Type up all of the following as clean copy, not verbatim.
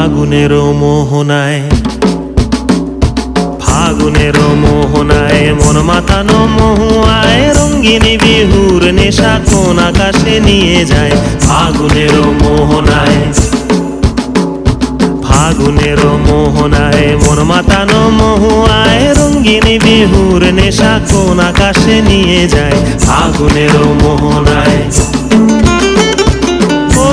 ফাগুনের মোহনায়, ফাগুনের মোহনায় মন মাতানো মহুয়ায় রঙ্গিনী বিহুর নেশা কোন আকাশে নিয়ে যায়। ফাগুনের মোহনায়, ফাগুনের মোহনায় মন মাতানো মহুয়ায় রঙ্গিনী বিহুর নেশা কোন আকাশে নিয়ে যায়। ফাগুনের মোহনায় ও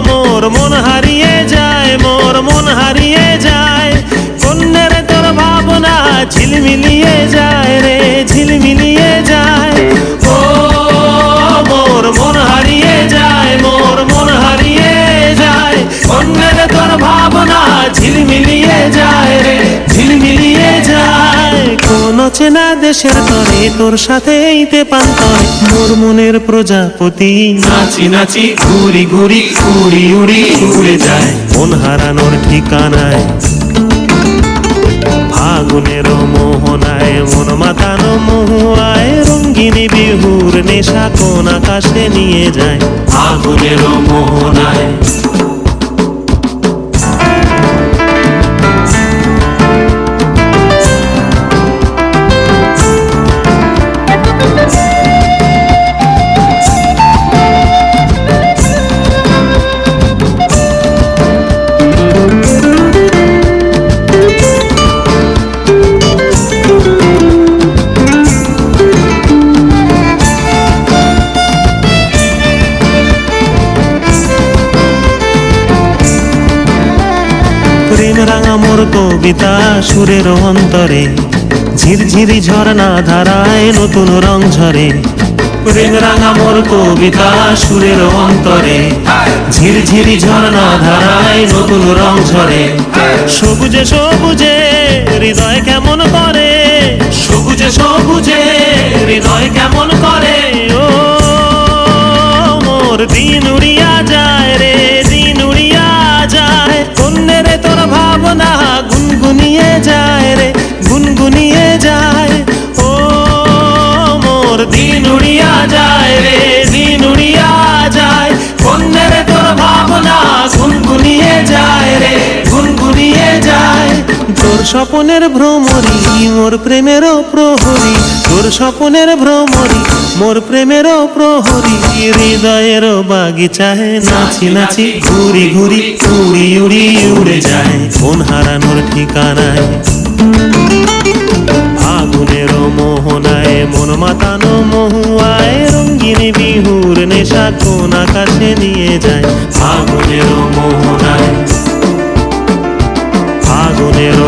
মোর মন হারিয়ে যায়, মোর মন হারিয়ে যায়, কন্যের তোর ভাবনা ঝিলমিলিয়ে যায় রে, ঝিলমিলিয়ে যায়। ও মোর মন হারিয়ে যায়, মোর মন হারিয়ে যায়, কন্যের তোর ভাবনা ঝিলমিলিয়ে যায় রে, ঝিলমিলিয়ে যায়। কোন চেনা দেশের তরে তোর সাথে এইতে পান্তরে মোর মনের প্রজাপতি নাচি নাচি ঘুরি ঘুরি উড়ি উড়ি উড়ে যায় মন হারানোর ঠিকানায়। ফাগুনের মোহনায় মন মাতানো মহুয়ায় রঙ্গিনী বিহুর নেশা কোন আকাশে নিয়ে যায়। ফাগুনের মোহনায় প্রেম রাঙা মোর কবিতা সুরের অন্তরে ঝিরঝিরি ঝর্ণা ধারায় নতুন রং ঝরে। প্রেম রাঙা মোর কবিতা সুরের অন্তরে ঝিরঝিরি ঝর্ণা ধারায় নতুন রং ঝরে। সবুজে সবুজে হৃদয় কেমন করে, সবুজে সবুজে হৃদয় কেমন করে। ও মোর দিন উড়িয়া যায় রে, দিন উড়িয়া যায়, কন্যের তোর ভাবনা গুনগুনিয়ে যায় রে, গুনগুনিয়ে যায়। ও মোর দিন উড়িয়া যায় রে, দিন উড়িয়া যায়, কন্যের তোর ভাবনা গুনগুনিয়ে যায় রে, গুনগুনিয়ে যায়। তোর স্বপনের ভ্রমরি মোর প্রেমেরও প্রহরী, তোর স্বপনের ভ্রমরি মোর প্রেমেরও প্রহরী। হৃদয়ের বাগিচায় নাচি নাচি ঘুরি ঘুরি উড়ি উড়ি উড়ে যায় মন হারানোর ঠিকানায়। ফাগুনের মোহনায় মন মাতানো মহুয়ায় রঙ্গিনী বিহুর নেশা কোন আকাশে নিয়ে যায়। ফাগুনের মোহনায়, ফাগুনের